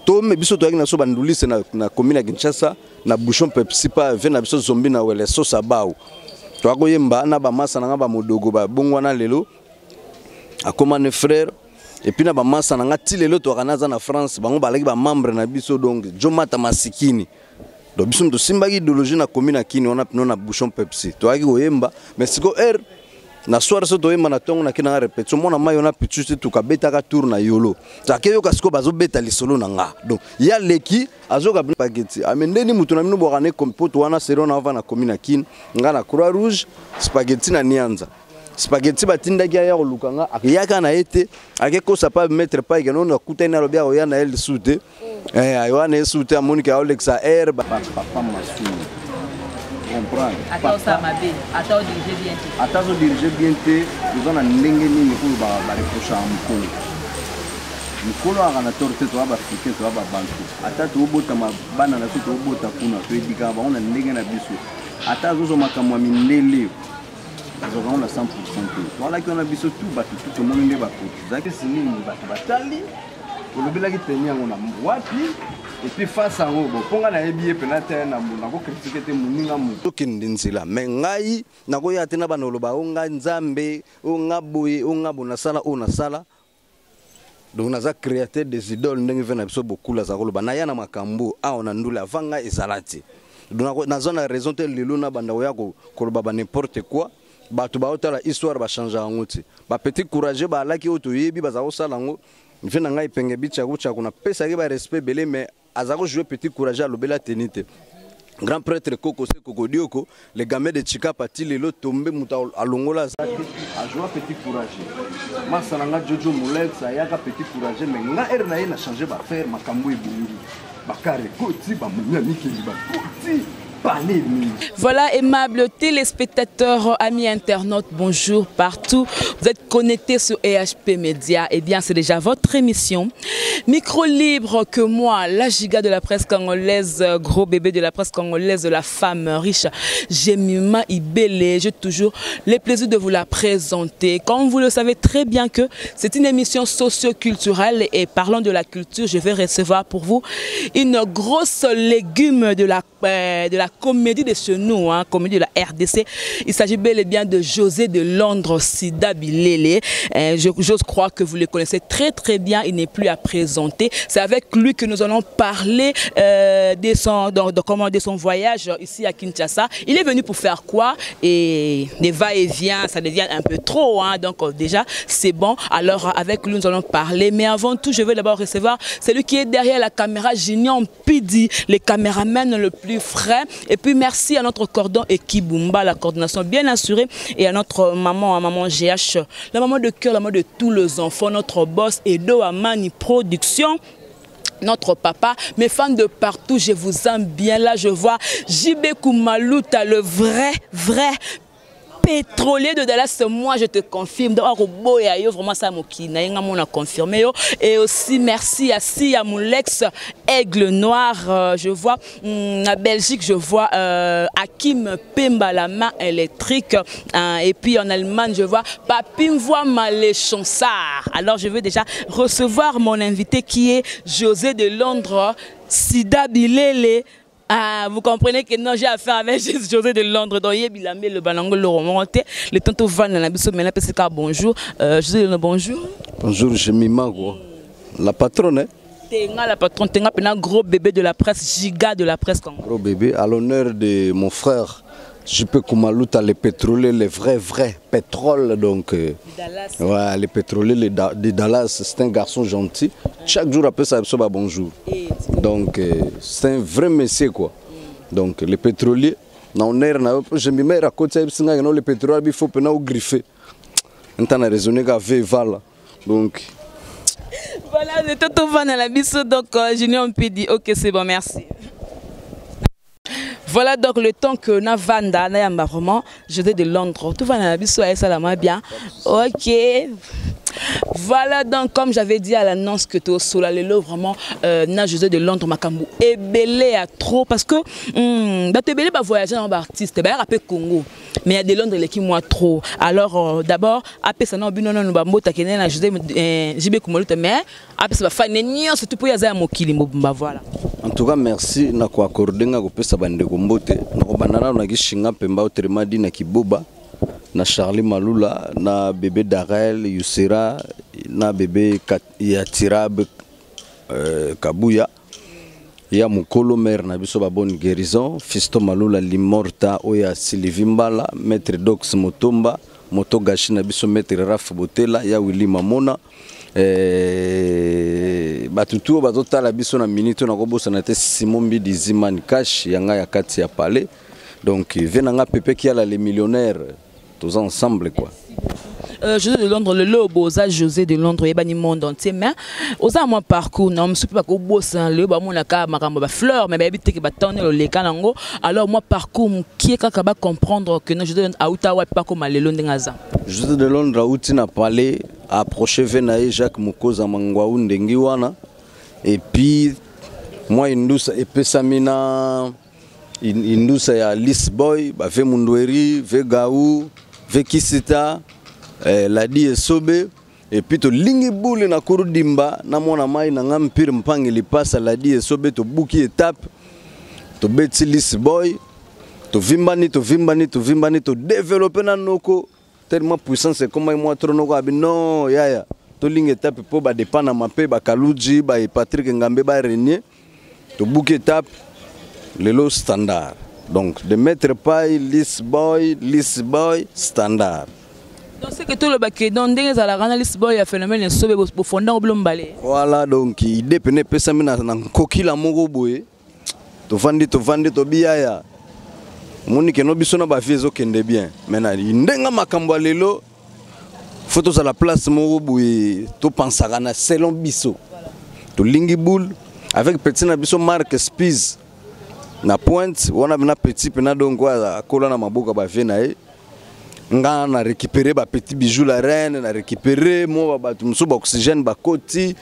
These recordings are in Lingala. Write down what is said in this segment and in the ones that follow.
Tome biso to na so bandulise na commune ya Kinshasa na bouchon Pepsi pa vena biso zombi na wele so sabao. To akoyemba na ba masa na ba modogo ba bongwana lelo. Akoma ne frère et puis na ba masa na ngati lelo to kanaza na France bango balaki ba membre na biso donc Jomata Masikini. Donc biso to simbaki idéologie na commune ya Kini on a pino na bouchon Pepsi. To akoyemba mais siko na soir so toyemba na tongo na kina répétition mona mayo na pichuti tukabeta ka tour na yolo takeyo kasiko bazo beta lisolo na nga donc ya leki azoka spaghetti amendeni mutu na mino bokane kompoto wana sero na na commune na Kini nga na Croix Rouge spaghetti na Nianza spaghetti batindaki ya koluka nga akiyaka na ete akekosa pa mettre pa ikeno na kutena lobia oya na el soute ayo na soute amonika Alexa air papa masu. Attends ça ma belle, attends diriger bien. Attends diriger bien nous on a ndenge nini pour ba reprocher mukolo. Mukolo ana torte to aba fike to aba bantu. Ata to bota mabana na to bota kuna to edika ba on a ndenge na biso. Ata zozo makamwa mindele. Zo on a 100%. Voilà qu'on a biso tout batu tout le monde ba ko. Zaki sinini batu batali. Olobela ki tenir ngona wapi. Et puis face à eux, bon, na ebiye penate na ko critiquer te muninga mu. Tokindinzila mais ngai nako ya tena banoloba onga nzambe onga boye onga bonasala ona sala. Donc naza créateur des idoles ndenge vena biso bokula za koloba na ya na makambo a ona ndula vanga ezalati. Donc nazo na raison te lelo na banda ya ko koloba ba n'importe quoi. Batu ba otala histoire ba changer ngoti. Ba petit courage ba laki otoyebi ba za osala ngo. Vena ngai penge bicha kucha kuna pesa ke ba respect belé mais azako jouer petit courage à l'obela tenite. Grand prêtre Koko Se Koko Dioko, les gamins de Chika Pati lelo tombé muta alongola zaki a jouer petit courage. Masalanga Jojo Molex ayaka petit courage mais nga erna ina changer ba faire makambo ebungi. Bakare koti ba munya mikeli ba koti. Voilà, aimables téléspectateurs, amis internautes, bonjour partout. Vous êtes connectés sur EHP Média. Eh bien, c'est déjà votre émission. Micro libre que moi, la giga de la presse congolaise, gros bébé de la presse congolaise, de la femme riche, Jemima Ibele. J'ai toujours le plaisir de vous la présenter. Comme vous le savez très bien que c'est une émission socio-culturelle et parlant de la culture, je vais recevoir pour vous une grosse légume de la comédie de chez nous, hein, comédie de la RDC. Il s'agit bel et bien de José de Londres, Sida Bilele. J'ose croire que vous le connaissez très très bien, il n'est plus à présenter. C'est avec lui que nous allons parler de son voyage ici à Kinshasa. Il est venu pour faire quoi? Et des va-et-vient, ça devient un peu trop, hein, donc déjà c'est bon. Alors avec lui nous allons parler, mais avant tout je vais d'abord recevoir celui qui est derrière la caméra, Junior Pidi, le caméraman le plus frais. Et puis merci à notre cordon Ekibumba, la coordination bien assurée, et à notre maman GH, la maman de cœur, la maman de tous les enfants, notre boss Edo Amani Production. Notre papa, mes fans de partout, je vous aime bien. Là, je vois JB Koumalouta, le vrai pétrolier de Dallas, moi je te confirme. Vraiment ça m'a confirmé. Et aussi merci à Sia Moulex, Aigle Noir. Je vois en Belgique, je vois Hakim Pemba, la main électrique. Et puis en Allemagne, je vois Papim voit Maléchansard. Alors je veux déjà recevoir mon invité qui est José de Londres, Sida Bilele. Ah, vous comprenez que non, j'ai affaire avec José de Londres, donc il y a le balango, le remonté, le tonton Van, la biso, mais là, bonjour. José de Londres, bonjour. Bonjour, je m'imagine quoi. La patronne, hein? La patronne, t'es un gros bébé de la presse, giga de la presse. Gros bébé, à l'honneur de mon frère, JP Koumalouta, les pétroliers, les vrais pétroles, donc. Ouais, les pétroliers de Dallas, c'est un garçon gentil. Chaque jour après ça, il bonjour. Donc, c'est un vrai monsieur, quoi. Donc, les pétroliers, je me mets à côté de les pétroliers, il faut griffer. On a raisonné qu'avec Val. Donc. Voilà, c'est tout van à la biso, donc Junior Pidi. Ok, c'est bon, merci. Voilà donc le temps que Navanda, Nayamba vraiment, je vais de Londres. Tout va dans la biso, ça la bien. Ok. Voilà, donc comme j'avais dit à l'annonce que tu es sur la Lelo, vraiment, na José de Londres, Makambu, et belé à trop, parce que tu es belé pour voyager dans l'artiste, tu es Congo, mais il y a des Londres qui moi trop. Alors, d'abord, après ça, non, nous avons na José JB Kumoluta, mais après ça va faire une surtout pour y aller à Mokili, voilà. En tout cas, merci na ko accorder nga ko pesa bande ko mbote na ko banana na gishinga pemba otremadi na kiboba na Charlie Malula na bébé Darel Yusera na bébé Yatirab Kabuya ya mukolo mer na biso ba bonne guérison Fisto Malula Limorta oya Sylvie Mbala maître Dox Motomba Motogashi na biso maître Raf Botela ya Willy Mamona batutu bazotala biso na minute na kobosa na te Simon Bidi Zimani Cash yanga ya kati ya palais donc venanga pepe qui a les millionnaires tous ensemble quoi. José de Londres, le lobo, José de Londres, il y a monde entier, mais aux a mon parcours, non, je suis pas au boss, le bas monaka, ma fleur, mais habité que batonne le canango. Alors moi parcours, qui est capable de comprendre que non, José à Ottawa pas comme les Londres. José de Londres, Aouti n'a parlé, approché Venaï Jacques Mukoza Mangwaou Ndengiwana, et puis moi indus et pesamina indus ya Lisboy, ba ve Mundweri, ve Gaou, ve Kisita. La di esobe et puis to lingi boule na kurudimba na mona mai na ngampire mpangi lipasa la di esobe to buki étape to beti Lisboy to vimbani to développer na noko tellement puissance comme moi tronoko abi non yaya to lingi étape po ba dépend na mape ba Kaluji ba Patrick Ngambe ba Renier to buki étape lelo standard donc de mettre pas Lisboy standard. C'est que tout le baquet dans des analystes boy a phénomène sauvé au fondant au blombalé. Voilà donc il dépend pesa mina na kokila moko boye to vandi to biaya moni ke no biso na ba fiezo kende bien maintenant ndenga makambo lelo photos à la place moko boye to pensaka na selon biso to lingi boule avec petit na biso marque Spies na pointe wana na petit pena donc quoi kola na maboka ba venae nga na récupérer ba petit bijou la reine na récupérer mo ba tumso ba oxygène ba koti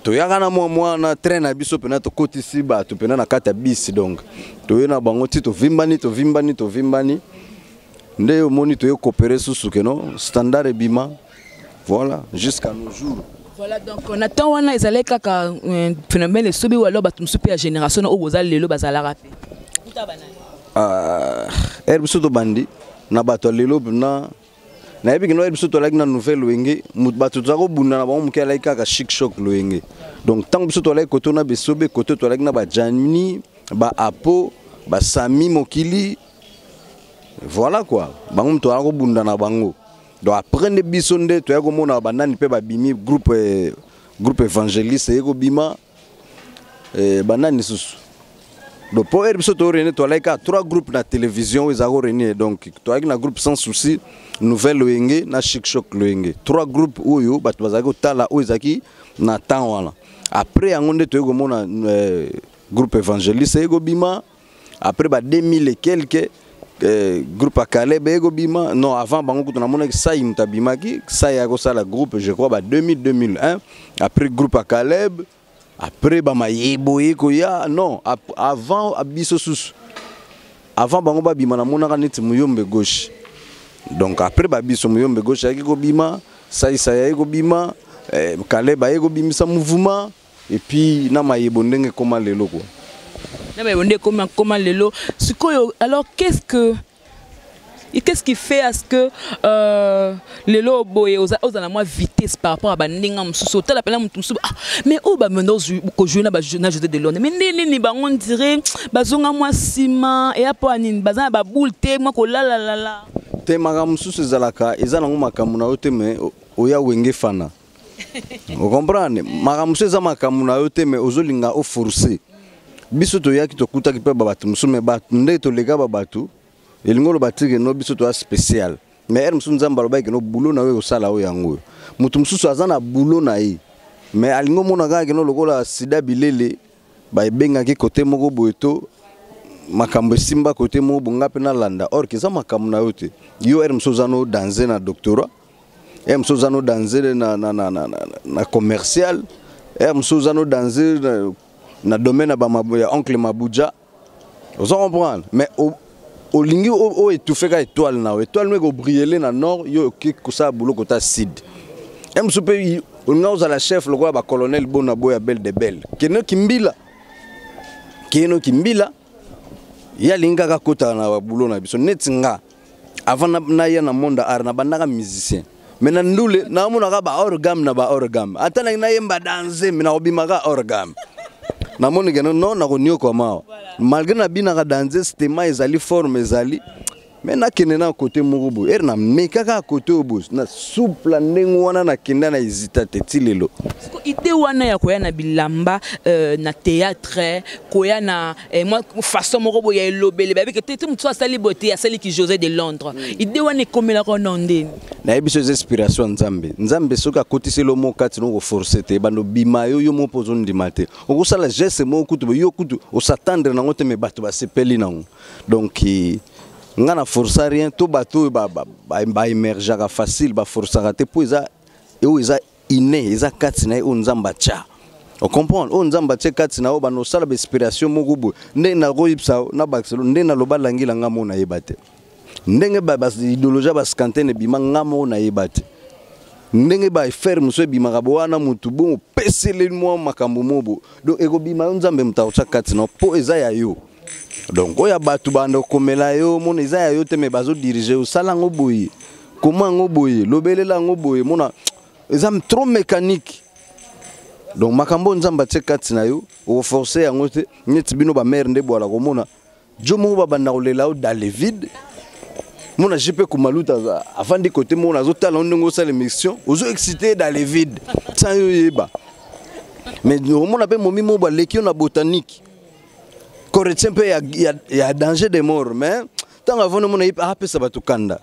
to yaka na moi na train na biso pena to koti si ba to pena na kata bis donc to yena bango ti to vimbani nde yo moni to yo coopérer sous que non standard et bima voilà jusqu'à nos jours. Voilà donc on attend wana ezalé kaka phénomène le sobi ou alors ba tumso pe génération o bozal lelo bazala rapé herbiso to bandi na bato lelo na ebi kino herbiso to like na nouvelle wenge bato to ko bunda na ba mu ke like ka chic choc wenge donc tant biso to like koto na besobe koto to like na ba Janini ba Apo ba Sami Mokili voilà quoi bango to ko bunda na bango donc après ne biso nde to ya ko mona ba nani pe ba bimi groupe évangéliste eko bima banani susu. Donc pour Herbiso to rene to like à 3 groupes na télévision ils ont rene donc to avec na groupe sans souci nouvelle loenge na chic choc loenge 3 groupes oyo bato bazako tala oizaki na temps wana après angonde to ego mona groupe évangéliste ego bima après ba 2000 et quelques groupe à Caleb ego bima non avant bango ko na mona ça imtabima ki ça ya ko sala groupe je crois ba 2001 après groupe à Caleb. Après bama yebo eko ya non avant abiso sus avant bango ba bima na mona kaneti muyombe gauche donc après ba biso muyombe gauche yaki ko bima ça ya eko bima Kaleba eko bimisa mouvement et puis na mayebo ndenge koma lelo quoi na mayebo ndenge koma lelo sikoyo alors qu'est-ce qui fait à ce que les lobos aux à moins vitesse par rapport à bandinga msuso tel appelle msuso mais oh bah maintenant ko jouer na José de Londres mais ni ba on dirait bazonga moi ciment et après ani bazana ba boule te moi ko la te maga msuso zalaka ezana ngoma na yote mais oya wenge fana vous comprenez maga msuso za makamu na yote mais ozolinga o forcer biso to yaki to kuta ki pe babatu msuso mais ba nde to lega babatu elingolo batike no biso to spécial mais Herbiso nzamba lo ba ke no boulot na we osala o yango mutu msusu azana boulot na ye mais alingo mona ga ke no lokola sida bilele ba ebenga ki côté moko boeto makambo simba côté moko bonga pe na landa or ke za makambo na yote yo Herbiso zano danser na doctorat Msozano danser na commercial, msozano danser na domaine ya oncle Mabuja. Vous comprenez? Mais au lingi au étouffé ka étoile na étoile mais ko briller na nord yo ki kusa boulot kota sud. Msupe on a la chef le quoi ba colonel Bonaboya Belle de Belle. Keno kimbila ya linga ka kota na boulot na biso netinga avant na ya na monde art na bandaka musicien. Mais na ndule na mona ka ba orgam na ba orgam. Atana na yemba danser mais na obimaka orgam. Na moni geno non na konyo kwa mao. Malgré na bina ka danser c'était ma ezali forme ezali. Mais na kenena côté murubu na mekaka côté obus na souple ndengo wana na kenda na hésita tetilelo. Siko ide wana ya koya na bilamba na théâtre koya na moi façon murubu ya elobele ba que tete mutu asali beauté asali ki José de Londres. Ide wana komela ko nondeni. Na yebiso inspiration nzambe soka kotisi lo mo kati no ko forcer te bando bima yo mo pozo ndimate. Okusala geste mo kutu yo kutu o s'attendre na ngote me bato ba sepeli nango. Donc ngana força rien tout bateau ba émerger facile ba força raté pour ça eza inné eza katina o nzamba cha on comprend o nzamba cha katina o bano sala inspiration mokubu nde na roipsa na Barcelone nde na loba langila ngamo na yebate ndenge ba idéologie ba skantene bima ngamo na yebate ndenge ba ferme so bima kabwana mutu bon pesele mo makambo mobo donc eko bima nzambe mtaocha katina po eza ya yo. Donc oya batu bando komela yo mona eza ya yo te me bazo diriger o sala ngo boye comment ngo boye lobelela ngo boye mona eza trop mécanique. Donc makambo nzamba tsekati na yo o forcer yango te nyeti bino ba mère nde boala ko mona jomo ba banda kolela o dans le vide mona jipe kumaluta avant de côté mona zo tala ndongo sala émission ozo excité dans le vide sans yo yeba mais mona pe momi mo ba lekio na botanique correction pe ya danger de mort mais tant avant mon équipe a pesa batukanda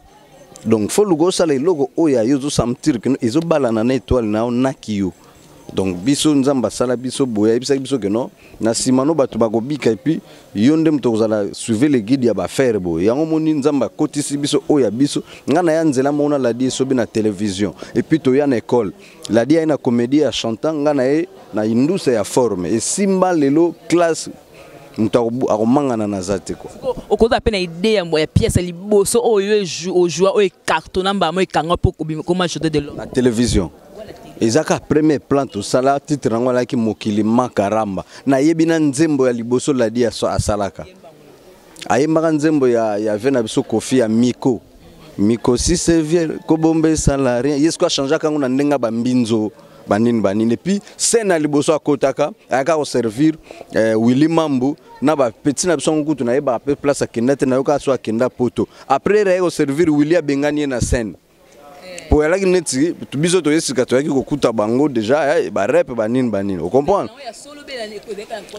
donc faut lugo sala logo oya yozo samtir que izo balana na étoile na nakiyo donc biso nzamba sala biso boya biso que non na simano batu bakobika et puis yonde mtozala suivre les guides ya ba faire bo yango moni nzamba kotisi biso oya biso ngana ya nzela mona la die sobi na télévision et puis to ya na école la die na comédie ya chantant ngana e na industrie ya forme et simba lelo classe akomangana na zate ko okoza pena idée ya pièce liboso oyo ojua oyo carton namba mo ekanga po koma José de Londres na télévision ezaka premier plan to sala titre ngo la ki mokili makaramba na yebina nzembo ya liboso la dia so asalaka ayembaka nzembo ya vena biso kofi ya Miko si c'est vieux ko bombe salarié yesko changer kango na ndenga ba mbinzo banini et puis scène à liboso akotaka aka au servir Willy Mambu na ba petit na biso ngutu na yeba place akenda na yoka so akenda poto après re au servir Willy abengani na scène pour yala ki neti biso to yesika to yaki kokuta bango déjà ba rap banini on comprend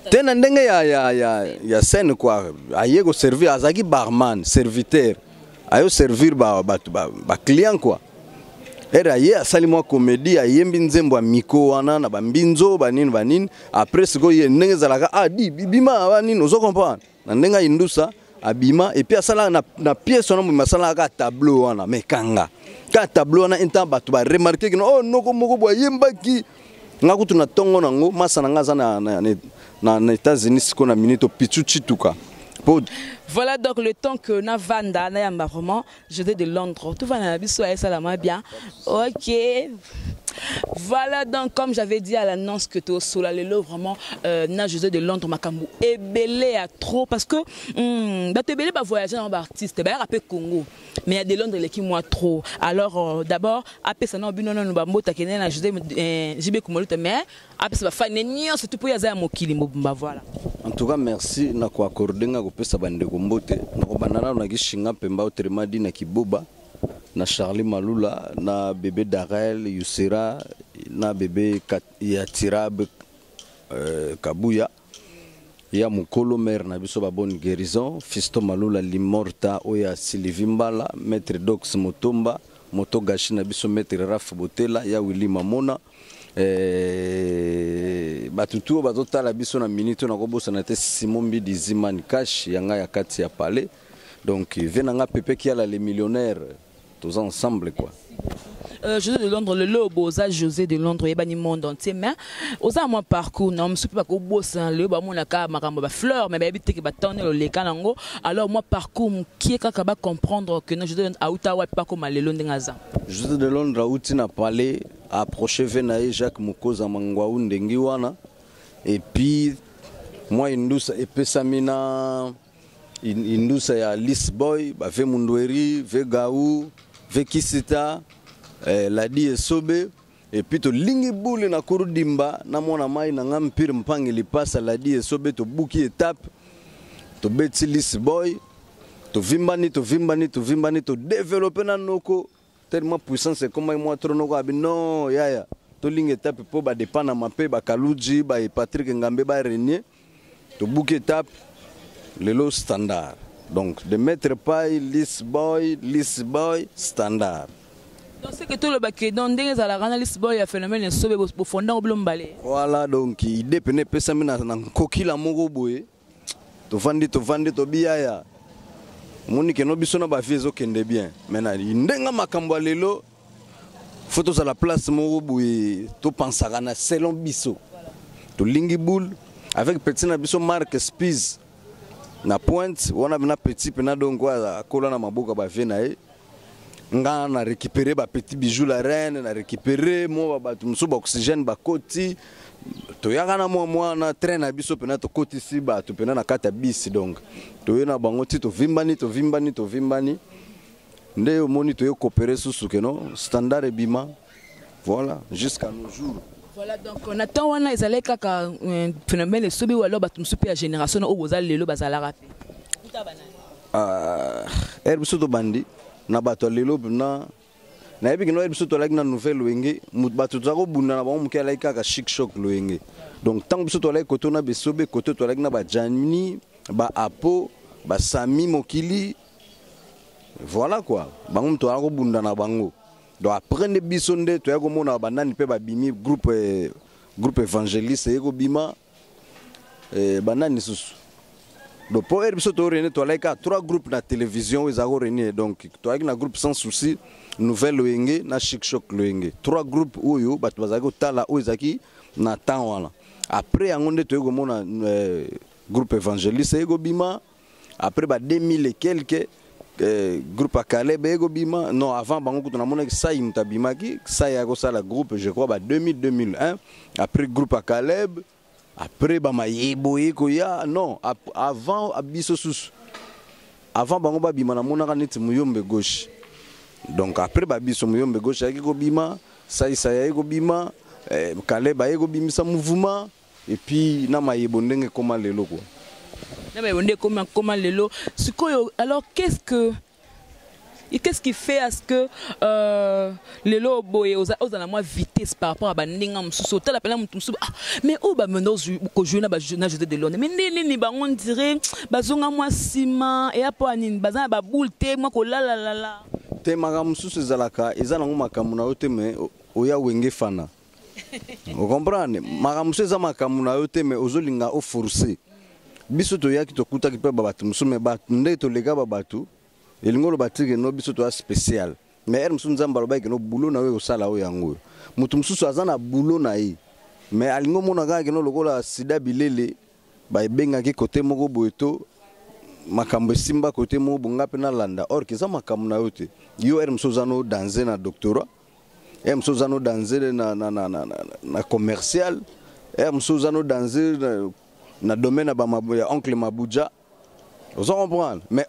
tena ndenge ya scène quoi aye ko servir azaki barman serviteur ayo servir ba client quoi. Era ye asali mwa comédie ayembi nzembo ya Miko wana na bambinzo banini après siko ye ndenge zalaka di bima banini ozo comprendre na ndenga indusa abima et puis asala na pièce wana masala ka tableau wana mekanga ka tableau wana inta batu ba remarquer que oh noko moko bo yembaki ngakutu na tongo nango masana ngaza na États-Unis siko na minito pichuchi tuka. Voilà donc le temps que Navanda Nayamba vraiment José de Londres tout va na biso et ça la bien. OK. Voilà donc comme j'avais dit à l'annonce que to sola lelo vraiment na José de Londres makambu ebelé à trop parce que ba tebelé ba voyager en artiste ba rapper Congo mais il y a de Londres qui moi trop alors d'abord après ça na bino no ba mota kene na José jibe kumoluta mais après ça va faire nyo surtout pour yaza mokili mbumba voilà. En tout cas merci na ko accorder nga ko pesa bande ko mbote na ko banana na gishinga pemba otremadi na kiboba na Charlie Malula na bébé Darel Yusera na bébé Yatirab Kabuya ya mukolo mère na biso ba bonne guérison Fisto Malula Limorta oya Sylvie Mbala maître Dox Motomba moto gashi na biso maître Raf Botela ya Willy Mamona batutu bazotala biso na minute na kobosa na te Simon Bidi Zimani Cash yanga ya kati ya palais donc venanga pepe qui a les millionnaires tous ensemble quoi. José de Londres, le Loboza José de Londres, il y a monde entier, mais aux a mon parcours, non, je suis pas au boss, le ba mon naka makamba fleur, mais habite que batonne le kanango. Alors moi parcours qui est capable comprendre que non José à Ottawa pas comme le Londres ngaza. José de Londres a outi na parler approcher Venaye Jacques Mukoza Mangwaou ndengi wana et puis moi indusa epesamina indusa ya Lisboy, ba ve Mundweri, ve Gaou, ve Kisita. La di esobe et puis to lingi boule na kurudimba na mona mai na ngampire mpangi lipasa la di esobe to buki étape to beti Lisboy to vimbani to développer na noko tellement puissance comme moi tronoko abi non yaya to lingi étape po ba dépend na mape ba Kaluji ba Patrick Ngambe ba Renier to buki étape lelo standard donc de mettre pas Lisboy standard. C'est que tout le baquet dans des analystes boy a phénomène et sauvé au fondant au blombalé. Voilà donc il dépend pesamina na kokila moko boye to vandi to biaya moni ke no biso na ba fiezo kende bien maintenant ndenga makambo lelo photos à la place moko boye to pensaka na selon biso to lingi boule avec petit na biso marque Spies na pointe wana na petit pena donc quoi kola na maboka ba venaye nga na récupérer ba petit bijou la reine na récupérer mo ba tumso ba oxygène ba koti to yaka na moi na train na biso pena to koti si ba to pena na kata bis donc to yena bango ti to vimbani nde o moni to yo coopérer sous que non standard et bima voilà jusqu'à nos jours. Voilà donc on attend wana ezalé kaka phénomène le sobi ou alors ba tumso pe génération o bozal lelo bazala raté herbiso to bandi na bato lelo na ebi kino herbiso to like na nouvelle wenge mut bato to ko bunda na ba muke like ka chic choc wenge donc tant biso to like koto na besobe koto to like na ba Janini ba Apo ba Sami Mokili voilà quoi bango to ko bunda na bango donc après ne biso nde to ya ko mona ba nani pe ba bimi groupe évangéliste eko bima banani susu. Donc pour Herbiso to rene to like 3 groupes na télévision ils ont rene donc to avec na groupe sans souci nouvelle loenge na chic choc loenge 3 groupes oyo bat bazako tala oyzaki na temps wana après yangonde to ego mona groupe évangéliste ego bima après ba 2000 et quelques groupe à Caleb ego bima non avant bango ko na mona ça imtabima ki ça ya ko sala groupe je crois ba 2001 après groupe à Caleb. Après bama yebo eko ya non avant abiso sus avant bango ba bima na mona kaneti muyombe gauche donc après ba biso muyombe gauche yaki ko bima ça ya eko bima Kaleba eko bimisa mouvement et puis na mayebo ndenge koma lelo quoi na mayebo ndenge koma lelo sikoyo alors qu'est-ce qui fait à ce que les lobos et aux la moins vitesse par rapport à bandinga msuso tel appelle msuso mais oh bah maintenant ko jouer na José de Londres mais ni ba on dirait bazonga moi ciment et apo anine bazana ba boule te moi ko la te maga msuso zalaka ezana ngoma na yote mais oya wenge fana vous comprenez maga msuso za makamu na yote mais ozolinga o forcer biso to yaki to kuta ki pe babatu msuso mais ba nde to lega babatu elingolo batike no biso to spécial mais musu nzamba lo ba ke no boulot na we osala o yango mutu mususu azana boulot na ye mais alingo mona ga ke no lokola sida bilele ba ebenga ke côté moko boeto makambo simba côté moko bonga pe na landa or ke za makambo na yote yo musu zano danser na doctorat musu zano danser na commercial musu zano danser na domaine ba maboya oncle Mabuja vous comprenez mais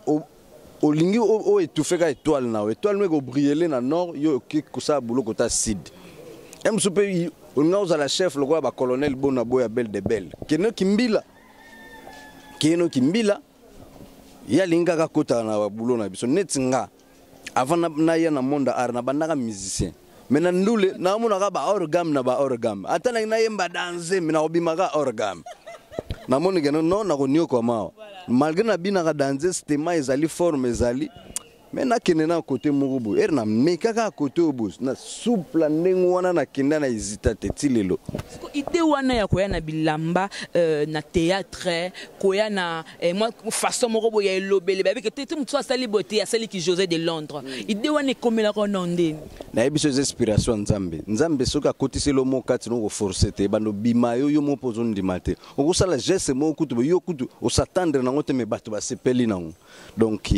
au lingi o étouffé ka étoile na étoile me ko briller na nord yo ki kusa boulot kota sud msupe on a la chef le quoi ba colonel bona boya belle de belle keno kimbila ya linga ka kota na boulot na biso netinga avant na ya na monde art na bandaka musicien mais na ndule na mona ka ba orgam na ba orgam atana na yemba danser mina obimaka orgam na moni geno non na konyo kwa mawa malgré na bina ka danser c'était mais ezali forme ezali mais na kenena côté moko er na mekaka côté obos na souple ndenge wana na kenda na hésita te tilelo idée wana ya koya na bilamba na théâtre koya na moi façon moko boya elobele ba que te mutu asali beauté asali ki José de Londres idée wana komela ko nondeni na ebiso inspiration nzambe soka kotisi lo mokati no ko forcer te bando bima yo mo pozo ndima te okusala geste mo kutu yo kutu o s'attendre na ngote me bato ba sepeli nango donc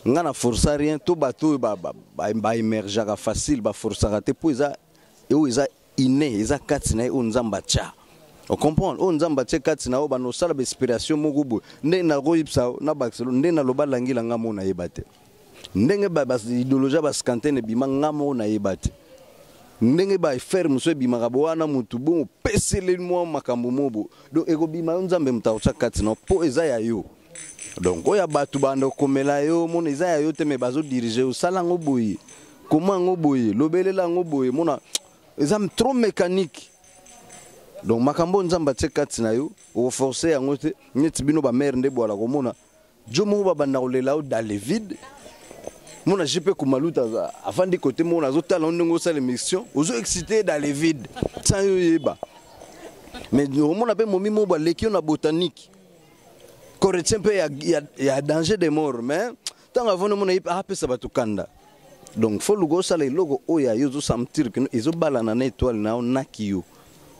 ngana força rien to bato ba émerger facile ba força te po eza inné eza kati na o nzamba cha o comprendre o nzamba cha kati na o bano sala ba inspiration moko bo nde na roipsa na Barcelone nde na loba langila ngamo na yebate ndenge ba idéologie ba skantene bima ngamo na yebate ndenge ba ferme so bima kabwana mutu bon pesele mo makambo mobo do eko bima nzambe mtaocha kati na po eza ya yo donc oya batu bando komela yo mona eza ya yo te me bazo diriger o sala ngo boye comment ngo boye lobelela ngo boye mona eza trop mécanique donc makambo nzamba tsekati na yo o forcer yango te nyeti bino ba mère nde boala ko mona jomo ba banda kolela o dans le vide mona jipe kumaluta afandi côté mona zo tala ndongo sala mission ozo excité dans le vide sans yo yeba mais mona pe momi mo ba lekio na botanique correcteur pe ya danger de mort mais tant avant mona yipa apesa batukanda donc faut lugo sala logo oya yo zo sentir que izo balana na étoile na nakiyo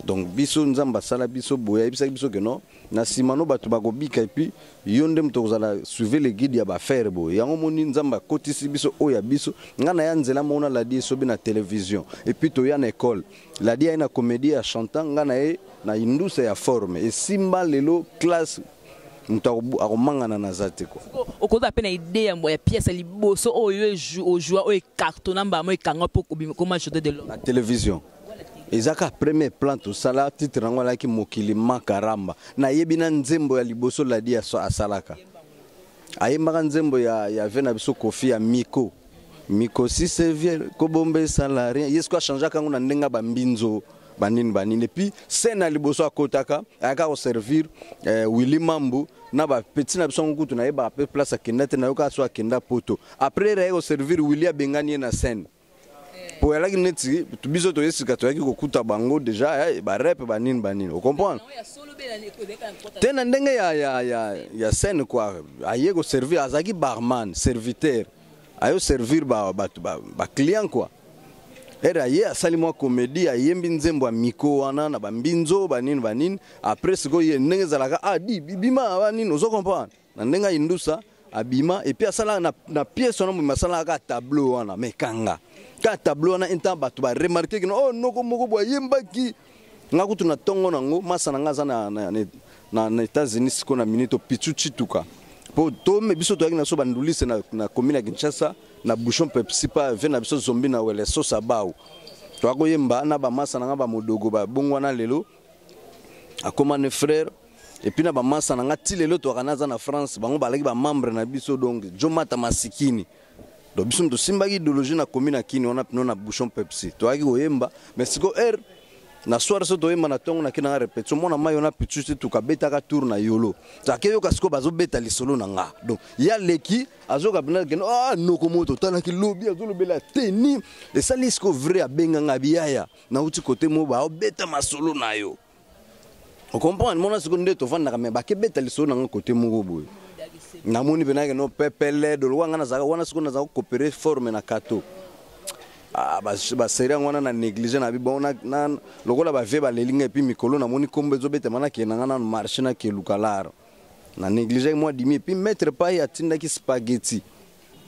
donc biso nzamba sala biso boya biso que non na simano batu bakobika et puis yonde mtozala suivre les guides ya ba faire boya yango moni nzamba kotisi biso oya biso ngana ya nzela mona la die sobi na télévision et puis to ya na école la die na comédie ya chantant ngana e na industrie ya forme et simba lelo classe mutabu akomangana na zate ko okoza pena idée ya pièce liboso oyo ojua o carton namba mo ikanga po comment José de Londres na télévision ezaka premier plan to sala titre ngo la ki mokili makaramba na yebina nzembo ya liboso la dia so asalaka ayemba nzembo ya vena biso kofi ya miko si c'est vieux ko bombe salarié yesko changer kango na ndenga ba mbinzo banini et puis scène à liboso akotaka aka ko servir Willy Mambu na ba petit na biso ngutu na yeba pe place akenda te na yoka so akenda poto après ra ko servir Willy Bengani na scène pour la neti biso to yesika to yaki kokuta bango déjà ba rap banini o comprendre tena ndenge ya scène quoi aye ko servir azaki barman serviteur ayo servir ba client quoi era ye asali mwa comédie ayembi nzembo ya miko wana na bambinzo banini après siko ye ndenge zalaka di bima banini ozo comprendre na ndenge indusa abima et puis asala na pièce wana masala ka tableau wana mekanga ka tableau wana inta batu ba remarquer que oh noko moko boya yembaki ngakutu na tongo nango masana ngaza na États-Unis siko na minito pichuchi tuka po to me biso to yakina so bandulise na commune ya Kinshasa na bouchon Pepsi pa vena biso zombi na wele so sabau to akoyemba na ba masa na ba modogo ba bongwana lelo akoma ne frère et puis na ba masa na ngati lelo to kanaza na France bango balaki ba membre na biso donc Jomata Masikini do biso to simbaki idéologie na commune Kini on a na bouchon Pepsi to aki koyemba mais siko na soir so to yemba na tongo na kina répétition mona mayo na pichuti to kabeta ka tour na yolo take yo kasiko bazo beta lisolo na nga donc ya leki azoka bina ke noko moto tana ki lobi azolo bela teni et ça lisco vrai abenga nga biaya na uti côté mo ba beta masolo na yo on comprend mona siko nde to vanda me ba ke beta lisolo na nga côté mo boy na moni bena ke no pepele do lwanga na zaka wana siko na zaka coopérer forme na kato ba seria ngwana na négliger na bibona na lokola ba ve ba lelinga et puis mikolo na moni kombe zo beta mana ke na marché na ke lukalaro na négliger moi dimi et puis mettre pas ya tinda ki spaghetti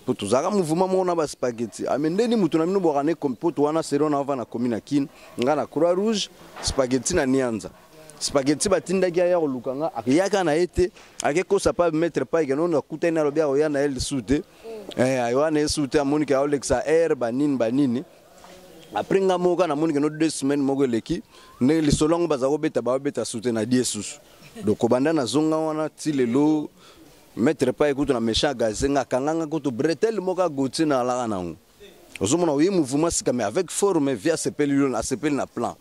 poto zaka mouvement mona ba spaghetti amendeni mutu na mino bokane comme poto wana seria na vana komina kin ngana Croix Rouge spaghetti na Nianza spaghetti batinda ki ya lukanga akiyaka na ete akeko sa pas mettre pas ke non akuta na lobia oya na el soute aywana esute amoni ka Alexa air banini après nga moka na moni ke no 2 semaines moko leki ne lisolongo bazako beta soute na diesus donc obanda na zonga wana ti lelo mettre pas écoute na méchant gazenga kanganga ko bretel moka goti na la nango ozomona oyi mouvement sika mais avec forme via sepeli na plan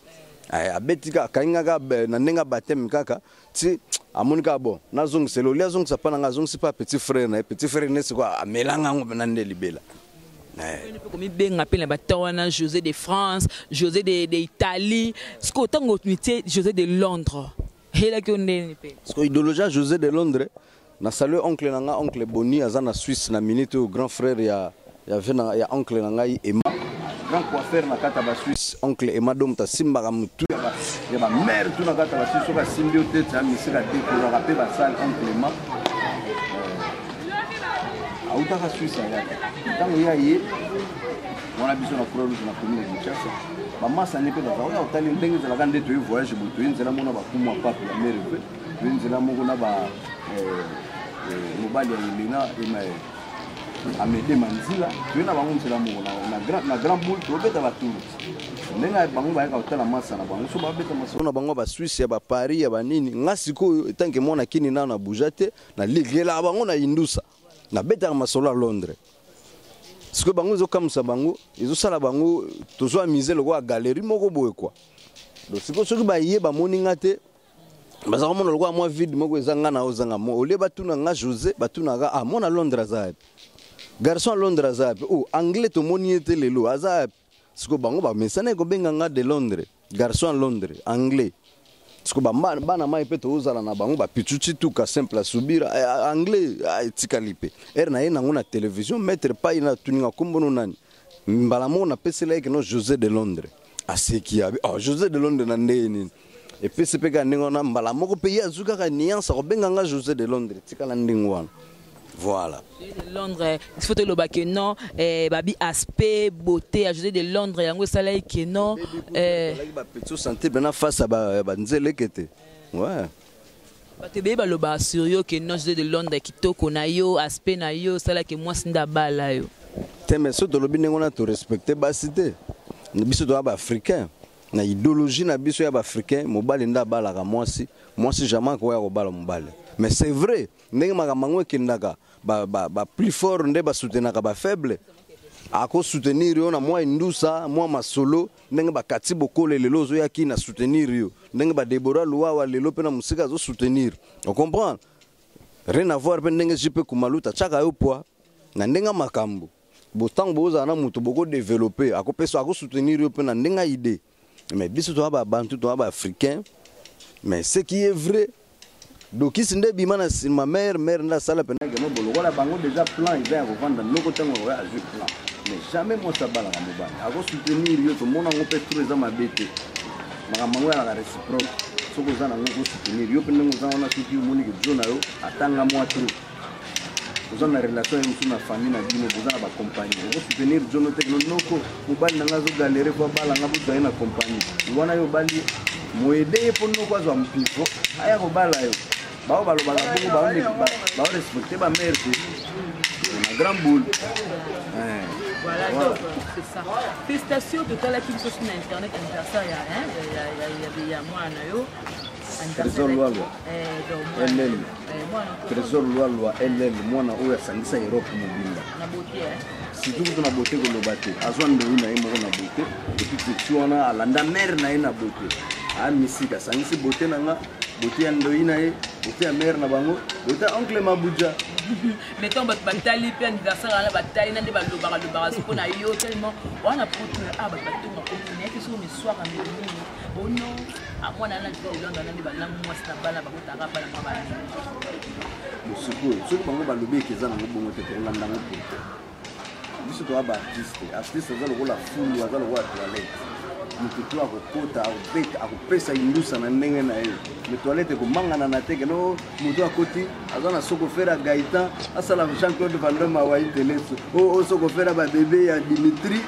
abetika kaingaka na ndenga baptême kaka ti amonika bon nazong selo lia zong sapana nga zong si pas petit frère ne c'est quoi amelanga ngo na nde libela comme bien appelé la José de France, José d'Italie, ce qu'on a José de Londres. Parce que idéologie José de Londres, na salué oncle nanga oncle Boni azana Suisse na minute au grand frère ya oncle nanga Emma grand coiffeur na kata ba Suisse oncle Emma dom ta simba ka mutu ya ba mère tu na kata ba Suisse ka symbiote ta misika décorer rapper ba salle oncle Emma autaka Suisse ya tango ya ye wana biso na kuro na commune de Kinshasa ba masa ne pe da ya utali ndenge za kande to voyage butu nzela mona ba kumwa papa ya mère pe nzela moko na ba mobali ya Elena ema amede manzila tu na bango nzela moko na grand boule to beta ba tour ndenga bango ba ka utala masa na bango so ba beta masa na bango ba Suisse ya ba Paris ya ba nini ngasiko tanke mona kini na bujate na ligela bango na indusa na beta masolo à Londres. Ce que bango zo comme ça bango, ils ont ça la bango toujours amusé le roi galerie moko boye quoi. Donc c'est que ceux qui ba yé ba moninga te baza ko mona le roi moi vide moko ezanga na ozanga mo ole batuna nga José batuna ga mon à Londres za. Garçon à Londres za ou anglais to moniete lelo aza. Ce que bango ba mesana ko benga nga de Londres. Garçon à Londres anglais. Ce que bana mai peto uzala na bango ba pichuchi tuka simple subira anglais tikalipe na yena ngona télévision mettre pas ina tuninga kumbono nani mbala mo na pesela ke no José de Londres aseki abi José de Londres na ndeni et PCP ka ngona mbala moko pe yazuka ka nuance ko benga nga José de Londres tikala ndingwana. Voilà. De Londres, il faut te le baquer non, babi aspect, beauté, à José de Londres, yango salai que non. Ba petit santé bena face à ba nzele kete. Ouais. Ba te beba lo ba sur yo que non José de Londres kitoko na yo, aspect na yo, sala que moi sinda bala yo. Teme so to lobi ngona to respecter ba cité. Biso to ba africain. Na idéologie na biso ya ba africain, mobali nda bala ka moi si jamais ko ya ko bala mobali. Mais c'est vrai, ndenge makamangwe kindaka ba plus fort nde ba soutenaka ba faible. Ako soutenir yo na moi indusa, moi masolo, ndenge ba kati bokole lelo zo yaki na soutenir yo. Ndenge ba Deborah Luawa lelo pe na musika zo soutenir. On comprend? Rien à voir pe ndenge jipe kumaluta chaka yo poa na ndenge makambo. Botang boza na mutu boko développer, ako peso ako soutenir yo pe na ndenge idée. Mais biso to ba bantu to ba africain. Mais ce qui est vrai donc ici ndé bimana ma mère na sala pena que no bolo wala bango déjà plan il va revendre loko tango wa ajou plan mais jamais moi ça bala ka mobali ako soutenir yo to mona ngo pe tous les ama bete maka mango ya la réciproque soko zana ngo soutenir yo pena ngo zana na soutenir moni que zona yo atanga moi trop vous en relation avec une famille na bino vous en ba compagnie ngo soutenir jono technoko mobali na ngazo galérer ko bala ngabo to na compagnie ngona yo bali moede pour nous quoi zo mpifo aya ko bala yo ba ba respecter ma mère c'est une grande boule. Voilà, donc c'est ça. Félicitations de tout la qui sur internet anniversaire il y a moi nayo Trésor loi LL Trésor loi LL mwana oya sangisa Europe mobile na beauté si tout na beauté ko lobate azwande ina imo na beauté depuis que tu on a alanda mère na ina beauté a misika sangisi beauté nanga beauté ya ndoina e beauté ya mère na bango beauté oncle Mabuja mettons votre batali pe anniversaire la batali na de ba lobara siko na yo tellement wana pour batali na communier que sur mes soirs en midi oh non à moi na de Londres na de ba la moi sta bala ba ko tara bala ma ba musiko so bango ba lobi kezana ngo bongo te ko landa ngo biso to ba artiste za lo la fulu za lo wa toilette mutu akokota akobeta akopesa indusa na ndenge na ye me toilette komangana na teke no mutu akoti aza na soko fera Gaëtan asala Jean-Claude Van Damme wa inteleso o soko fera ba bébé ya Dimitri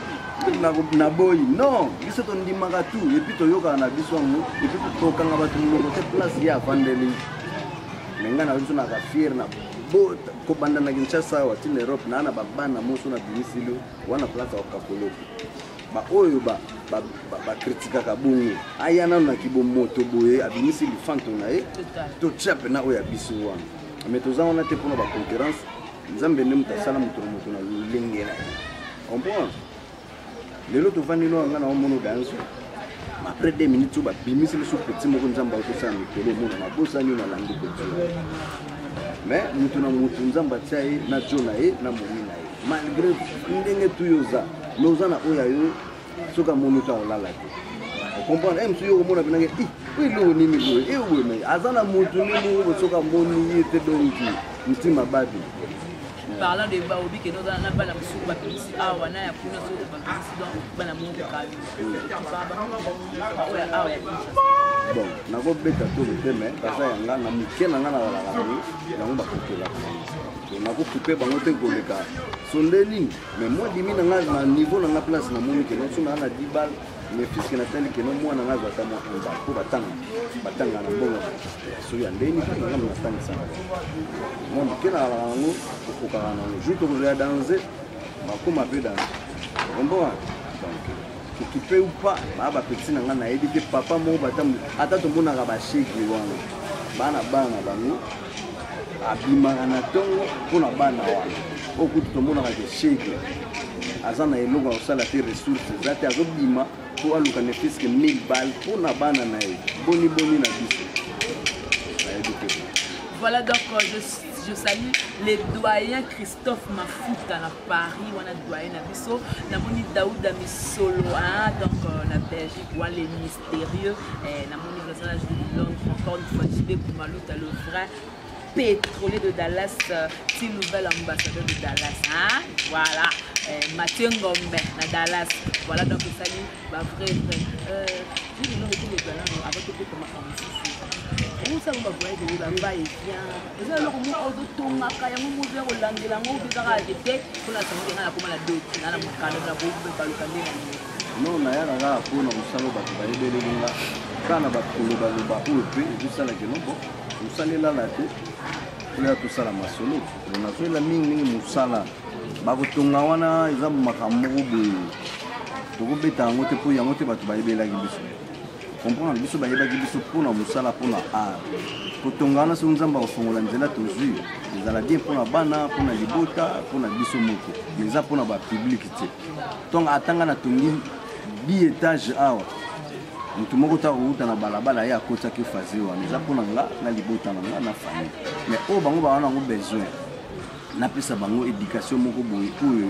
na boy non biso to ndimaka tu et puis toyoka na biso ngo et puis tokanga batu muloko te place ya vandeli menga na biso na ka fier na bo ko banda na Kinshasa wa tin Europe na na babana moso na bimisilo wana place wa kakolo ba oyo ba kritika kabungu ayana na kibo moto boye abimisi lifanto na e to chape na oya biso wana mais toza wana te pona ba concurrence nzambe ne mutasala moto na lengena comprendre lelo to vandi no ngana o mono danso après 2 minutes tu vas bimisi le petit moko nzamba okosala mikolo mona na bosani na langi kotia mais mutu na mutu nzamba tia ye na jona ye na momi na ye malgré ndenge tu yoza noza na oya yo soka monu ta olala te comprendre même si yo mona binanga oui lo ni mi lo e wo me azana mutu ni mo soka moni ye te donc ntima babi parlant de Baobi que nous avons pas la soupe à ici ah on a pour nous soupe à ici donc bana mon calme bon na go beta to le mais kasa yanga na mukena ngana wala na ngomba kokela na go couper bango te koleka sondeli mais moi dimi na niveau na place na moni que nous na 10 balles mais puisque na tali que non moi na ngaza ta moi on va ko batanga na bongo so ya ndeni ko na tanga sana moi mukena ngo ko kana ngo juste ko ya danser ba ko ma pe danser bon donc tu peux ou pas ba petit na ngana edi ke papa mo batam ata to mona ga ba sheki wana bana bango abima na tongo pona bana wana okutu to mona ga sheki azana eloko osala te ressources zate azobima pour aluka ne fiske 1000 balles pona bana na ye boni na biso. Voilà donc je salue les doyens Christophe Mafuta na Paris, on a doyen na biso, na moni Daouda Misolo, donc la Belgique, ou les mystérieux, na moni personnage de Londres, encore une fois, JB Koumalouta, le vrai pétrolier de Dallas, petit nouvel ambassadeur de Dallas, hein? Voilà, Mathieu Ngombe na Dallas, voilà donc je salue ma vraie je ne sais pas les talents avant de comment on ça va voir que va va et bien ça le mo auto tomaka ya mo mo landela ngo bizaka ete pour la santé na la deux na mukala na bo ba lukande non na ya na pour na usalo ba ba ebele linga kana ba koloba ba upe jusala ke no bo usalela la te pour tout ça la masolo on a fait la mingi musala ba kotonga wana eza makambo boye to ko beta ngo te po yango te ba ba ebela ki biso comprendre biso bayebaki biso mpona mosala mpona art kotongana so nzamba kofongola nzela tozwi ezala bien mpona bana mpona libota mpona biso moko mais eza mpona bapublike te ntongo atanga na tongi 10 étage awa motu moko ta kouta na balabala ye akotaki faze wana eza mpona nga na libota na nga na famille mais oyo bango bawana yango besoin napesa bango éducation moko boye oyo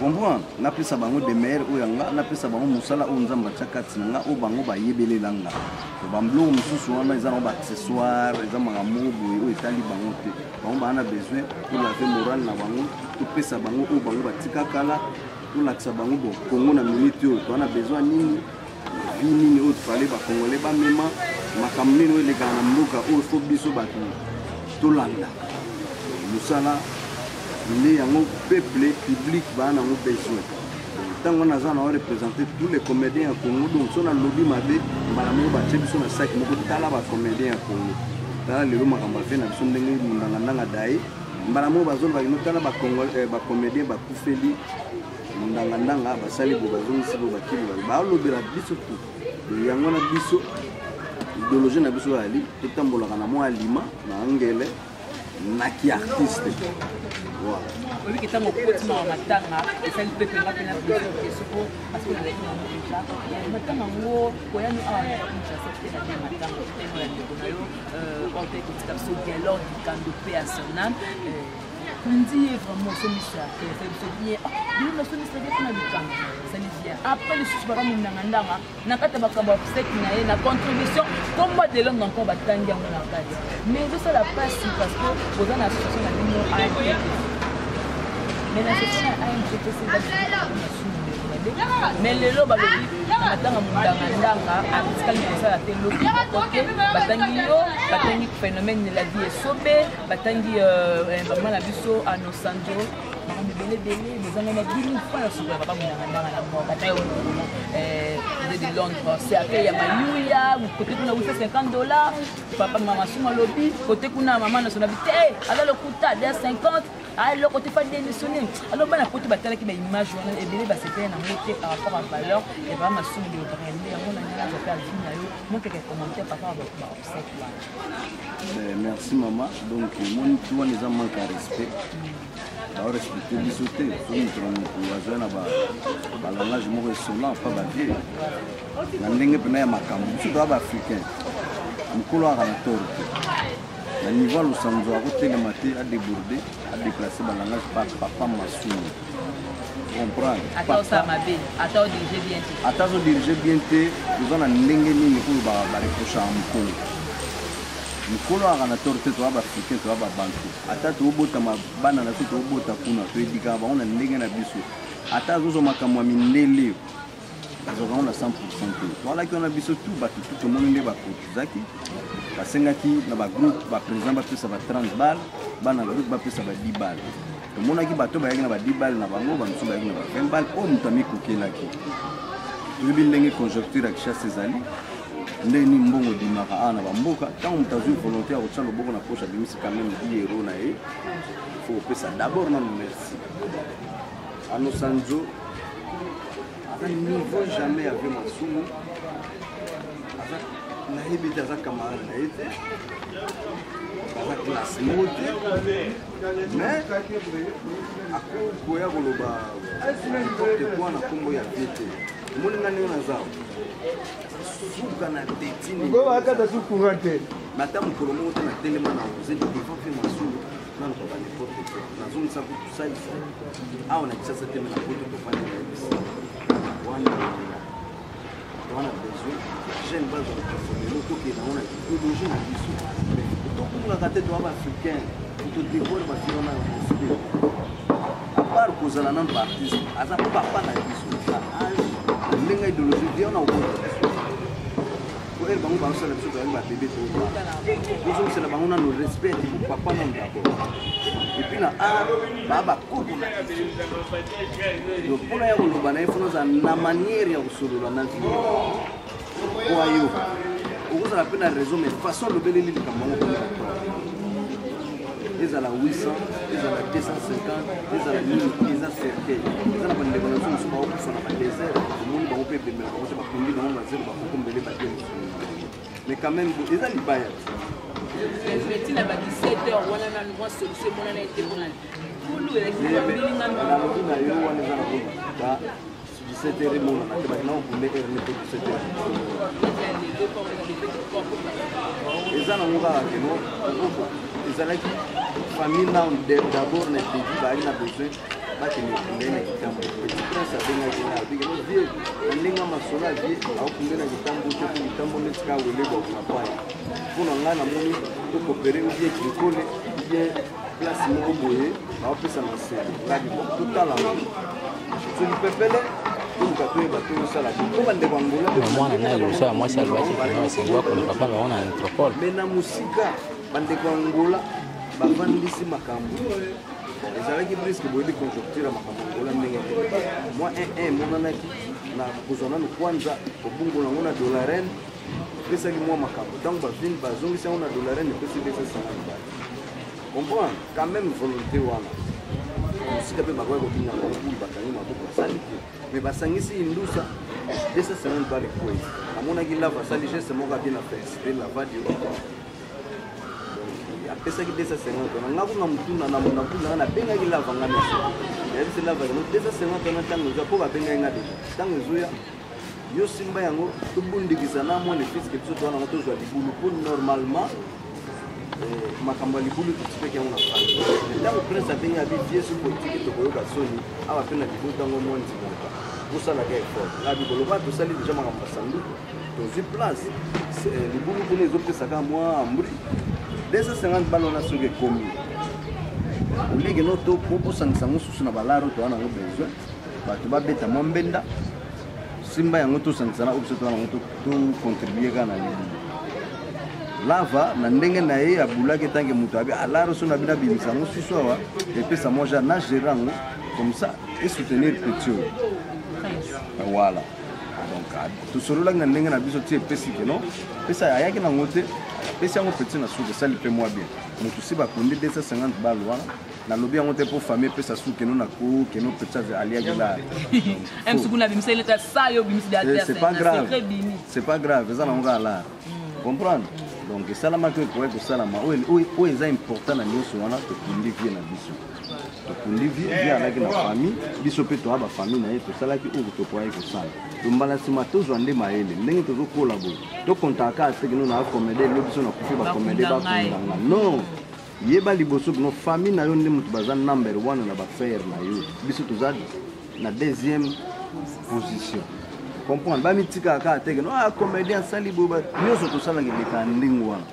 comprendre napesa bango de meilleur oyo nga napesa bango musala oyo nzamba tia kati na nga oyo bango bayebelelanga bambiloko mosusu wana eza nango baaccessoire eza makambo boye oyo etali bango te bango baa na besoin tolave morale na bango topesa bango oyo bango batika kala tolakisa bango bon kongo na minute oyo toana besoin nini vi nini oyo tofale bakongole bamema makambo nini oyo elekaka na mboka oyo fo biso bato tolanda musala nde yango peuple public baa nango besoin ntango naza na représenter tous les comédiens ya Congo donc so na lobi mabe mbala moko batie biso na saki moko tala bacomédien ya Congo tala lelo makambo afe na biso ndenge mundanga daye mbala moko bazoloba kino tala bacomédien bakufeli mundanga basali bo bazongisi bo bakili balobela biso tu yango na biso idéologie na biso ali totambolaka na mwa alima na angele naki artiste voilà oui que tango kotima wa matanga esali pe penga pena peso ko parce que les gens déjà matanga ngo koyano a ncha c'était la matanga teno la ndikonayo on fait que ça so galon du candopé à son âme Kundi vraiment ce mystère c'est bien nous nous sommes très bien du camp ça nous vient après le sujet bara munanga na kata bakamba sec na ye na contribution comme moi de l'homme encore batangi yango na kati mais ça la passe parce que vous en association na nous a mais la question a une mais les lots balobi matanga mundanga abiskali kosala te lobi côté batangi phénomène de la vie esobe batangi vraiment la biso à Los Angeles belé les gens na bini fala super papa mundanga na mo bataille de Londres c'est après ya mayuya côté kuna $50 papa mama suma lobi côté kuna mama na sona bité alors le coûta de 50 Ah, le côté pas démissionné. Alors, bah, la côté bataille qui m'a image, et bien, bah, c'était un amour par rapport à valeur, et vraiment, ma somme de brandé, on a un appel à vie, moi, quelques commentaires par rapport à ça. Merci, maman. Donc, moi, tout le monde a manqué à respect. Alors, respecter les sautés. Si nous avons un langage insolent, pas bavir. Nous avons un macambo. Nous sommes africains. Nous avons un tort. Le niveau où nous avons télématé à déborder, à déplacer le langage par papa Massoum. Vous comprenez? Attends ça, ma belle. Attends, diriger bien. Attends, diriger bien. Nous avons un lingeni pour reprocher à Mukolo. Mukolo a torte to aba africain to aba bantu. Ata to bota mabana na to bota kuna to edika ba ona ndenge na biso. Ata zozo makamwa mindele. Azoka ona 100%. Voilà qui on a biso tout ba tout le monde ba kotuzaki. Ba sengaki na ba groupe ba président ba pesa ba 30 balles, ba na groupe ba pesa ba 10 balles. To mona ki bato ba yaki na ba 10 balles na bango ba mso ba yaki na ba 20 balles o mutami kokelaki. To bi ndenge conjoncture ak chasse ezali. Ndeni mbongo dimaka ana bamboka tant mutazui volontaire au tchalo boko na poche bimisi quand même 10 € na e faut pesa d'abord na merci ano sanjo à niveau jamais avec Massoum na hibita za camarade na été za classe mote mais ako ya koloba porte quoi na kombo ya vite moni ngani na zao suka na tetini ngo akata sukurate matamu kolomo na telema na uzidi kifafi Massoum na kwa bani porte na zone sa kusaisa au na kisasa tena na porte kufanya hivi wana besoin jeune base de transformer tout qui na ona idéologie na biso to kunga kate to aba africain to dévoile ba firma na biso à part kozala na artiste aza ko papa na biso na ndenge idéologie dia na ukoto elle va nous lancer là-dessus avec ma bébé tout nous sommes là on a nos respect pour papa non d'abord et puis là baba ko donc pour ya ko bana ifono za na manière ya kusulula na kwa hiyo ukoza la pena raison mais façon le beleli kama ils à la 800 ils à la 250 ils à la 1000 ils à cercueil ils à la bonne décoration sur au sur la désert tout le monde va au peuple mais on va pas conduire dans la zéro va combler ba mais quand même ils à libaya je dis là ba 17h wala na ngwa solution mona na été mona kulu ya kibili ngamba na kuna yo wana za ba 17h mona na ba na kumbe ke ni 17h ils à na ngwa ke no ils à la famille là d'abord na début ba ina besoin ba ke ni ndene kitambo petit prince abenga kina bige no vie ndinga masola vie au kumbe na kitambo cyo kitambo ni tsika wele kwa kunapaya kuna ngana moni to coopérer ou bien kikole bien place moko boye ba pesa na sel ngadi totala so ni pepele mwana naye lusa mwasi alibaki kuna sengwa kwa papa naona anthropole mena musika bande kwa ngola bavandisi makambo ezalaki presque boyebi conjoncture makambo ngola ndenge moi monanaki na kozwana no kwanza obungola ngo na dollarene pesaki mwa makambo donc bavini bazongisi yango na dollarene epesi pesa 50 balles comprendre quand même volonté wana musika mpe bakoki kobinga ngo buli bakangi maboko basali te mais basangisi indusa 250 balles kwei amonaki lava asali geste moko abie na félicité lavadi apesaki 250 nga kunga mutuna na mundakuna na bengaki lava nga miso yabisi lava no 250 na ntango ezoya mpo babengaki nga deja ntango ezoya yo simba yango tobundikisa na mwana fiske biso towana ngo tozwa libulu mpo normalement makambo ya libulu tutipeki yango na france ntango prince abengi abi vie so politike tokoyoka soni awa mpe na libulu ntango mwanzimoka osalaka effort ngabi koloba tosali deja makambo ya sanduku tozwi place libulu kuna ezopesaka mwa mbri 250 balles wana soki ekomi olenge no to posangisa yango susu na balaro towana yango besoin bato babeta mwa mbenda simba yango tosangisa na obiso towana yango tocontribue kaka na libulu lava na ndenge na ye abulaki etanke moto abi alaro so na bino abimisa yango susu awa epesa mwa genre na gérer yango comme ça et soutenir petit voilà donc tosololaki na ndenge na biso ti epesi ke non pesa ayaki nango te apesi yango peti na suki esali mpe mwa bien motu si bakundi 250 bale wana nalobi yango te mpo famille epesa suki keno na ko keno peti aliaki la c'est pas grave eza nango kaka lar comprendre donc esalamaki ekoki kosalama oyo eza important na nyonso wana tokundi vie na biso tokundi vie alaki na famille biso mpe toya bafamille na ye tosalaki oyo tokoyaki kosala tombala nsima tozwa nde mayele ndenge tozokola boye tokontaka te kino na akomede lo biso nakufi bakomede bakondanga non yeba liboso kino famille na yo nde moto baza number 1 na bafere na yo biso toza na deuxième position comprendre bamitika kaka te kino comédien asali boye nyonso tosalaka eleka ndenge wana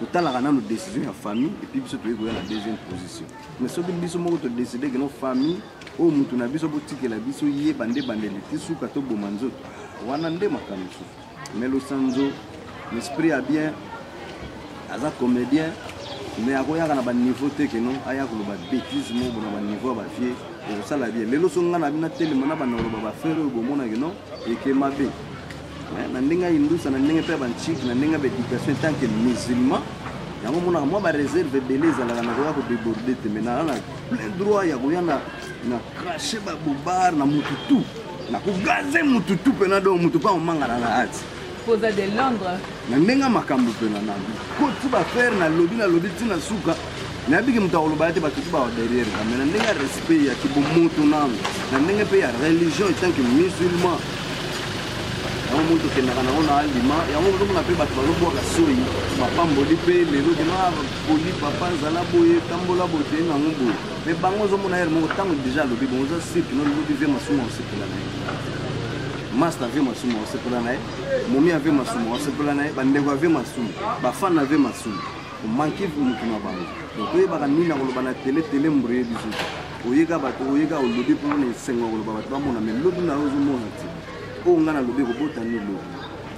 totalaka nano décision ya famille et puis biso toyei koya na deuxième position mais soki biso moko todécide keno famille oyo mutu na biso botikela biso yeba nde bandeli ti suka toboma nzoto wana nde makambo mosusu mais losanzo l'esprit ya bien aza comédien mais akoyaka na baniveau te keno aya koloba bêtise moko na baniveau ya bavie ekosala bien lelo so nga na bino telema na bana koloba bafere oyo bomona keno eke mabe na ndenge ya indusa na ndenge mpe ya banchike na ndenge ya baéducation en tant que musulman yango monaka mwa bareserve ebele ezalaka na koya kodéborde te mais naa na plein droit ya koya na crache babobar na mututu na kogaze mututu mpena donc mutu mpe amomangana na ati posa de Londres na ndenge ya makambo mpena na koti bafere nalobi ntina suka nayebiki moto akoloba te bato ti bawa derrière ka mais na ndenge ya respect ya kibomoto nango na ndenge mpe ya religion en tant que musulman yango moto okendaka nango na alima yango ozomona mpe bato bazobwaka soi bapamboli mpe lelo kena poli papa nzala boye tambola boye te nango boye me bango ozomona ere moko ntango deja alobi bongo oza sipi no lobi ve masumu osepela na ye master ave masumu osepela na ye momi ave masumu osepela na ye bandeko ave masumu bafana ave masumu omanke motu na bango donc oyebaka nini na koloba na tele mbroye biso oyeka bato oyeka olobi mpo na esengo koloba bato bamona me lobi na yo ozomona te oyo nga nalobi ekobotani lobi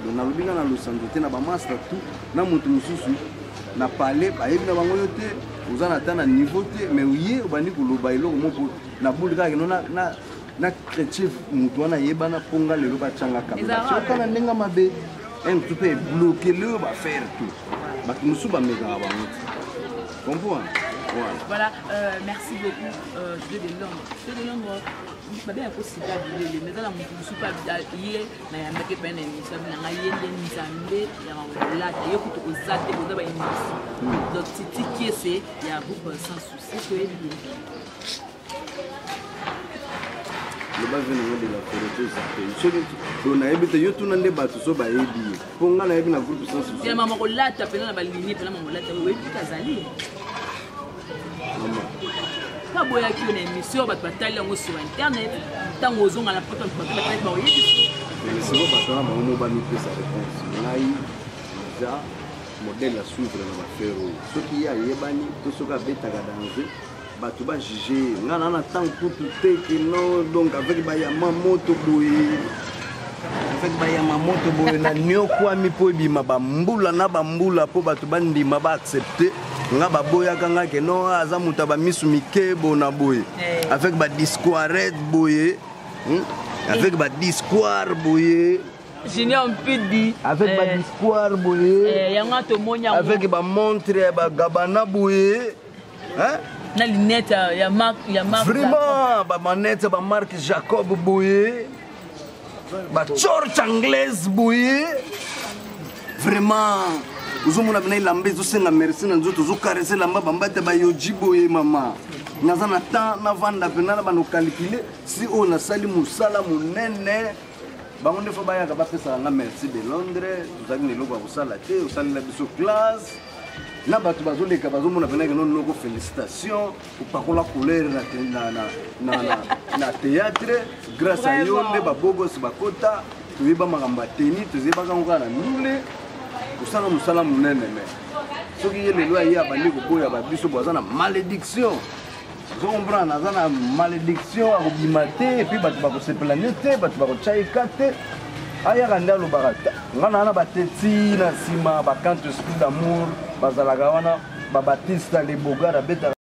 donc nalobi nga na losanzo te na bamaster tout na motu mosusu na pale bayebi na bango yo te oza na ta na niveau te mais ye obandi koloba eloko moko na buli kaka keno na chrétien motu wana yebana mpo nga lelo batyanga kambaoka na ndenge mabe motu mpe ebloke leo bafere te bato mosusu bamekaka bango te comprendre. Voilà, merci beaucoup. Je de Londres. Je vais vous citer mais dans la musique pas bien na yamba ke pene émission na yende nzambe ya la yo kuto ozate ko ba émission. Donc titi qui c'est il y a beaucoup sans souci que bien. Le bas venu de la photo ça. So na ebite yo tuna nde bato so ba ebi. Ponga na ebi na groupe sans souci. Ya mama ko lata pena na balini pena mama lata we kazali. Kaboya qui une émission bato batali yango sur internet tango ozonga na poto batali ba oyebi mais c'est bon bato na bango ba mi pesa réponse ngai déjà modèle à suivre na bafere oyo soki ye ayebani to soki abetaka danger bato bajuge nga na ntango kutu te kino donc avec bayama moto boye na niokwami mpo ebima bambula na bambula mpo bato bandima baaccepte nga baboyaka nga keno aza moto bamisu mike bona boye avec badiscoirete boye avec badiscoire boye Junior Mpidi avec badiscoire boye avec bamontre ya bagabana boye na lunette ya marque vraiment bamanette ya bamarque Jacob boye bachorch anglaise boye vraiment ozomona bina ilamba ezosenga merci na nzoto ozokarese lamba bambate bayoji boye mama naza na temps navanda pena na banokalkule si oyo nasali mosala monene bango nde fo bayaka bapesaka nga merci de Londres tozalaki na eloko ya kosala te osalela biso classe na bato bazoleka bazomona pena keno noko félicitation opakola couleur na théâtre grâce à yo nde babogosi bakota toyeba makambo ya teni toyebaka ngo kaka na ndule kosala mosala monene me soki ye lelo aye abandi koboya babiso bo aza na malédiction ozocomprendre aza na malédiction akobima te epuis bato bakosepela ne te bato bakotyaika te ayaka nde alobaka nga na bateti na nsima bacante esprit d'amour bazalaka wana babatista lebogar abetaka